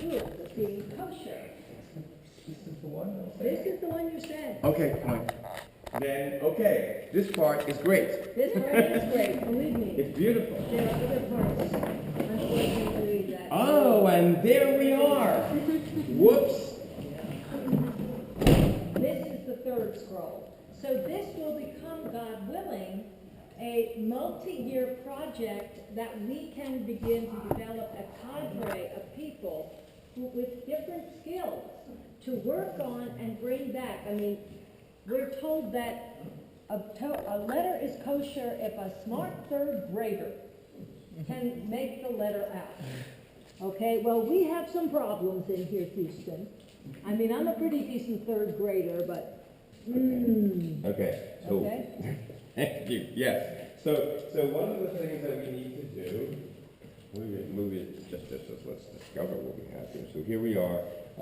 rules of being kosher. This is the one? This is the one you said. Okay, fine. Then, okay, this part is great. This part is great, believe me. It's beautiful. There are other parts, unfortunately, that... Oh, and there we are. Whoops. This is the third scroll. So this will become, God willing, a multi-year project that we can begin to develop a cadre of people with different skills to work on and bring back. I mean, we're told that a letter is kosher if a smart third grader can make the letter out. Okay, well, we have some problems in here, Houston. I mean, I'm a pretty decent third grader, but... Okay, so... Okay? Thank you, yes. So one of the things that we need to do, move it just let's discover what we have here. So here we are.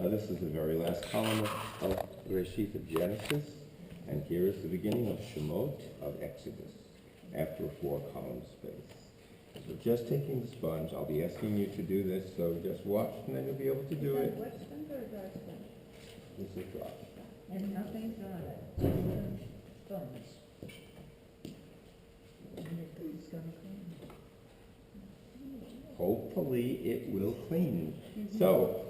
This is the very last column of Reshith of Genesis, and here is the beginning of Shemot of Exodus, after a 4-column space. So just taking the sponge, I'll be asking you to do this, so just watch and then you'll be able to do it. What's under the sponge? This is dry. And nothing's on it. Sponge. Hopefully it will clean. So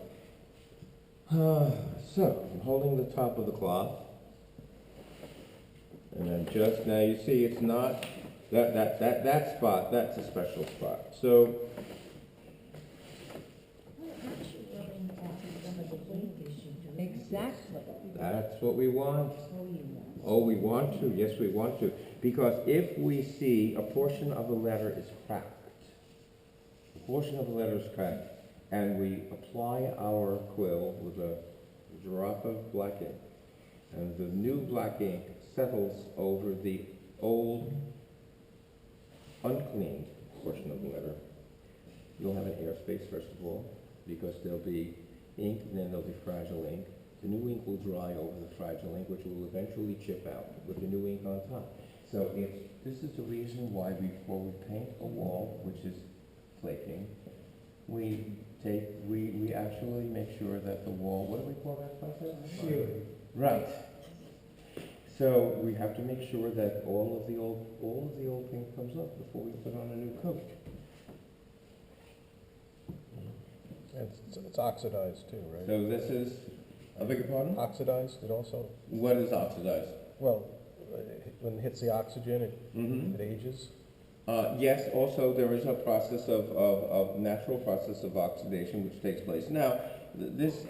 I'm holding the top of the cloth, and then just now you see it's not that spot. That's a special spot. So Exactly. that's what we want. Oh, we want to. Yes, we want to. Because if we see a portion of the letter is cracked, and we apply our quill with a drop of black ink, and the new black ink settles over the old, uncleaned portion of the letter, you'll have an airspace, first of all, because there'll be ink, and then there'll be fragile ink. The new ink will dry over the fragile ink, which will eventually chip out with the new ink on top. So this is the reason why before we paint a wall, which is flaking, we actually make sure that the wall, what do we call that process? Sealing. Right. So we have to make sure that all of the old paint comes off before we put on a new coat. It's oxidized too, right? So this is, I beg your pardon? Oxidized, it also, What is oxidized? well, when it hits the oxygen, it ages. Yes, also there is a process of natural process of oxidation which takes place. Now, there's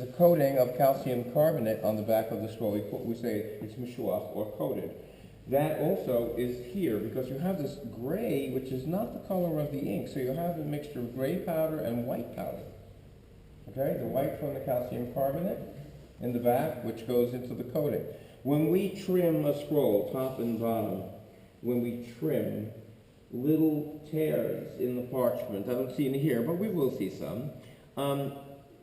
a coating of calcium carbonate on the back of the scroll. We say it's mishuach, or coated. That also is here because you have this gray, which is not the color of the ink. So you have a mixture of gray powder and white powder. Okay, the white from the calcium carbonate in the back, which goes into the coating. When we trim a scroll, top and bottom, when we trim little tears in the parchment, I don't see any here, but we will see some,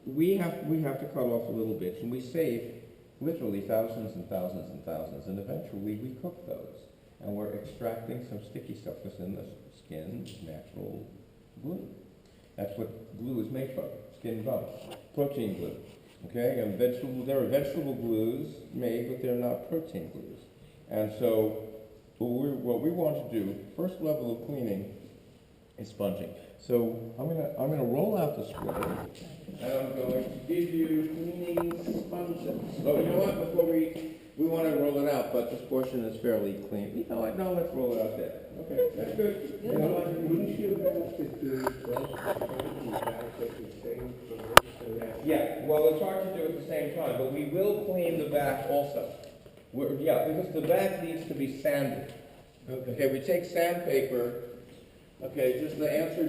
we have to cut off a little bit, and we save literally thousands and thousands and thousands, and eventually we cook those. And we're extracting some sticky stuff that's in the skin, natural glue. That's what glue is made from, skin bone, protein glue. Okay, and there are vegetable glues made, but they're not protein glues. And so what we want to do, first level of cleaning, is sponging. So I'm gonna roll out the scroll, and I'm going to give you cleaning sponges. So you know what? Before we want to roll it out, but this portion is fairly clean. You know what? No, let's roll it out there. Okay, that's good. You know what? Wouldn't you have to do Yeah. Well, it's hard to do at the same time, but we will clean the back also. Because the back needs to be sanded. Okay, we take sandpaper. Okay, just to answer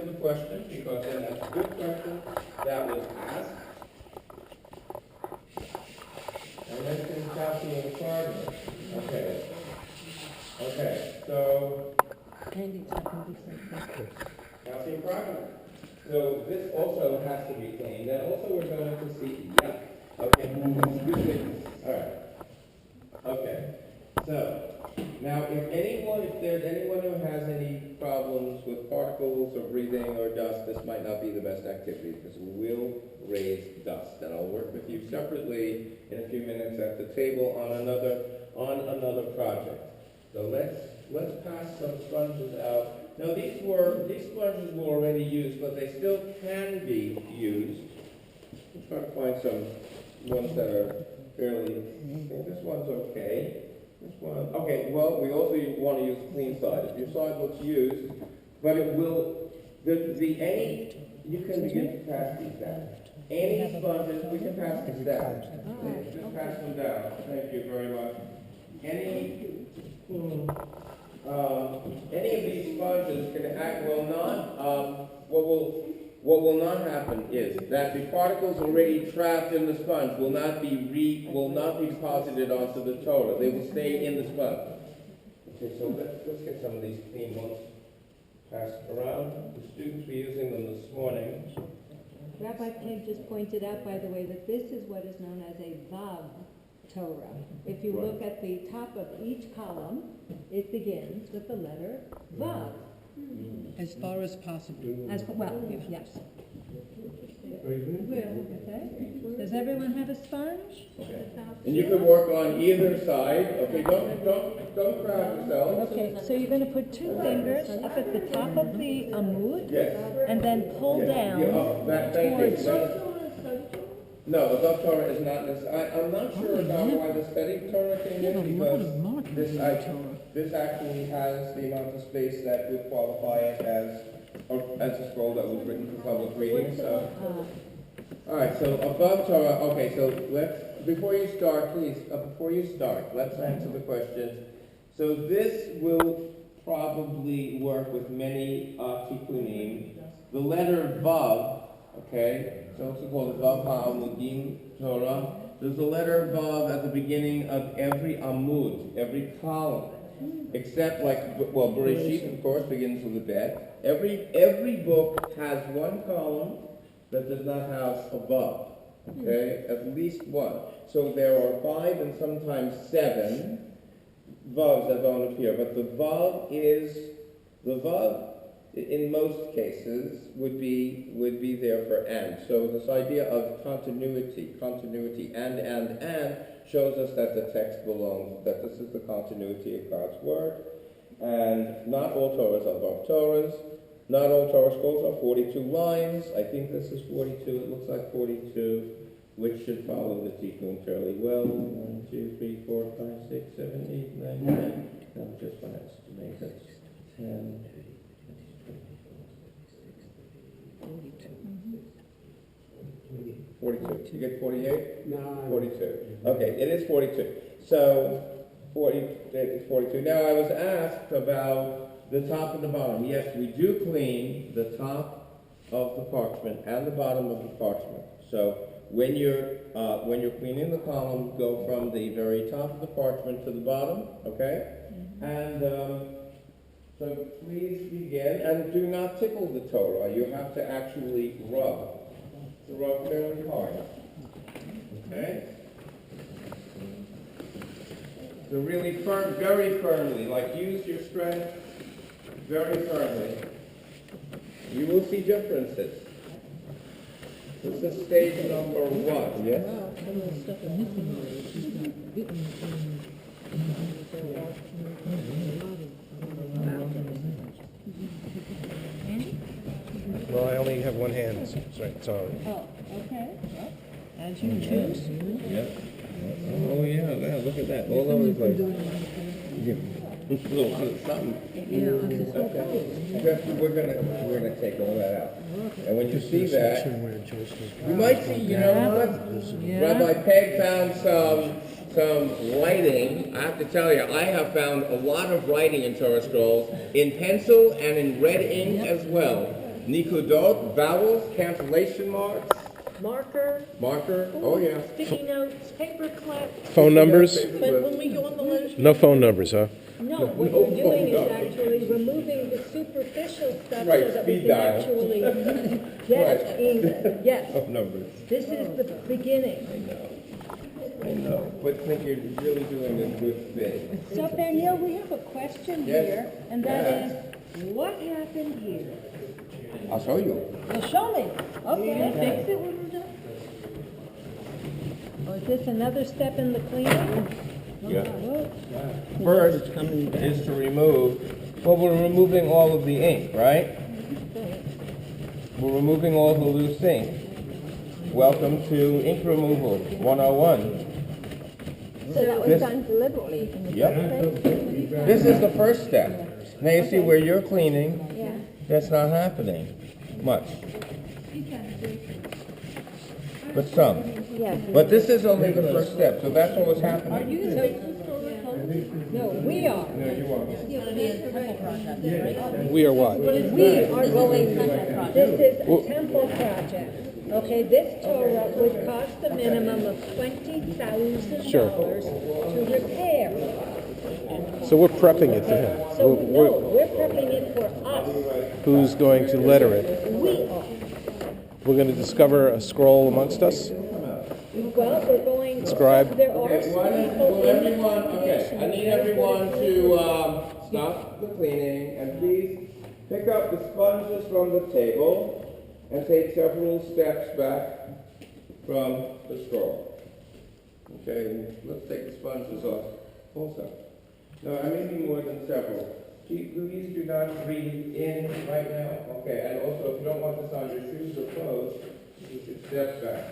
the question, because then that's a good question that was asked. And then some calcium carbonate. Okay, so calcium carbonate. So this also has to be cleaned. And also we're going to see, okay, all right. Okay, so now if there's anyone who has any problems with particles or breathing or dust, this might not be the best activity because it will raise dust. And I'll work with you separately in a few minutes at the table on another project. So let's pass some sponges out. Now these sponges were already used, but they still can be used. I'm trying to find some ones that are fairly, I think this one's okay. This one, okay, well, we also want to use the clean side. If your side looks used, but it will, you can begin to pass these down. Any sponges, we can pass these down. Just pass them down. Thank you very much. Any of these sponges can act, what will not happen is that the particles already trapped in the sponge will not be deposited onto the torah. They will stay in the sponge. Okay, so let's get some of these clean ones passed around. The students were using them this morning. Rabbi Peg just pointed out, by the way, that this is what is known as a Vav Torah. If you look at the top of each column, it begins with the letter Vav. As far as possible. Yes. Okay. Does everyone have a sponge? Okay. And you can work on either side. Okay, don't crowd yourself. Okay, so you're going to put two fingers up at the top of the amud, Yes. and then pull down Thank towards. you. No, the Vav Torah is not this. I'm not sure about why the study Torah came in because this actually has the amount of space that would qualify it as a scroll that was written for public reading. So, all right. So a Vav Torah. Okay. So before you start, let's answer the question. So this will probably work with many tikkunim. The letter Vav. Okay. So it's called Vav HaAmudim Torah. There's a letter Vav at the beginning of every amud, every column, except Bereshit, of course, begins with a bet. Every book has one column that does not have a Vav. Okay, at least one. So there are 5 and sometimes 7 Vavs that don't appear, but the Vav in most cases would be there for and. So this idea of continuity, and shows us that the text belongs, that this is the continuity of God's word. And not all Torahs are Vav Torahs. Not all Torah scrolls are 42 lines. I think this is 42. It looks like 42, which should follow the tikkun fairly well. 1, 2, 3, 4, 5, 6, 7, 8, 9, 10. I'm just going to make it 10. 42. You get 48? No. 42. Okay, it is 42. So, it's 42. Now, I was asked about the top and the bottom. Yes, we do clean the top of the parchment and the bottom of the parchment. So, when you're cleaning the column, go from the very top of the parchment to the bottom, okay? And so please begin, and do not tickle the Torah. You have to actually rub. So rub fairly hard. Okay? So really firm, very firmly, like use your strength very firmly. You will see differences. This is stage number 1, yes? Well, I only have one hand, so. Oh, okay. Well, as you choose. Yep. Oh yeah, look at that. All over the place. Yeah. Something. Okay. We're gonna take all that out. And when you see that, you might see, you know what? Rabbi Peg found some writing. I have to tell you, I have found a lot of writing in Torah scrolls in pencil and in red ink as well. Nikudot, vowels, cancellation marks. Marker. Oh yeah. Sticky notes, paper clips. Phone numbers? But when we go on the list. No phone numbers, huh? No, what we're doing is actually removing the superficial stuff Right, so that we speed can dial. actually get English. Yes. Phone numbers. This is the beginning. I know. But I think you're really doing a good thing. So Danielle, we have a question Yes. here, and that is, what happened here? I'll show you. Well, show me. Okay. Fix it when we're done. Or is this another step in the cleaning? Yeah. Whoa. First is to remove, well, we're removing all of the ink, right? We're removing all the loose ink. Welcome to Ink Removal 101. So that was This- done deliberately. Yep. This is the first step. Now you see where you're cleaning, Yeah. that's not happening much. But some. Yes. But this is only the first step, so that's what was happening. No, we are. No, you are. We are what? We are going, this is a temple project. Okay, this Torah would cost a minimum of $20,000 Sure. to repair. So we're prepping it for him. So, no, we're prepping it for us. Who's going to letter it? We are. We're going to discover a scroll amongst us? Well, we're going, Scribe. there are Okay, some will people in the everyone, okay, congregation. I need everyone to stop the cleaning and please pick up the sponges from the table and take several steps back from the scroll. Okay, let's take the sponges off also. No, I may be more than several. Please do not breathe in right now. Okay, and also if you don't want this on your shoes or clothes, you should step back.